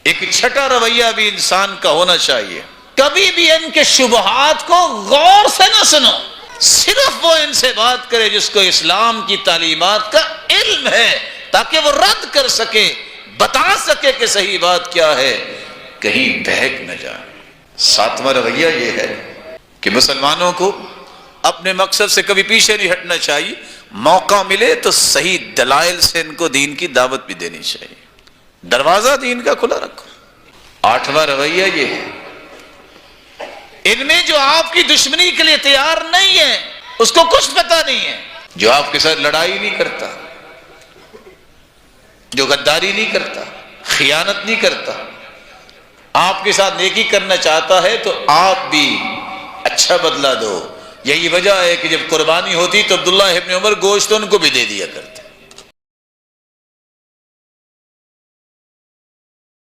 ایک چھٹا رویہ بھی انسان کا ہونا چاہیے، کبھی بھی ان کے شبہات کو غور سے نہ سنو، صرف وہ ان سے بات کرے جس کو اسلام کی تعلیمات کا علم ہے، تاکہ وہ رد کر سکے، بتا سکے کہ صحیح بات کیا ہے، کہیں بہک نہ جائے۔ ساتواں رویہ یہ ہے کہ مسلمانوں کو اپنے مقصد سے کبھی پیچھے نہیں ہٹنا چاہیے، موقع ملے تو صحیح دلائل سے ان کو دین کی دعوت بھی دینی چاہیے، دروازہ دین کا کھلا رکھو۔ آٹھواں رویہ یہ ہے، ان میں جو آپ کی دشمنی کے لیے تیار نہیں ہے، اس کو کچھ پتہ نہیں ہے، جو آپ کے ساتھ لڑائی نہیں کرتا، جو غداری نہیں کرتا، خیانت نہیں کرتا، آپ کے ساتھ نیکی کرنا چاہتا ہے تو آپ بھی اچھا بدلہ دو۔ یہی وجہ ہے کہ جب قربانی ہوتی تو عبداللہ ابن عمر گوشت ان کو بھی دے دیا کرتے۔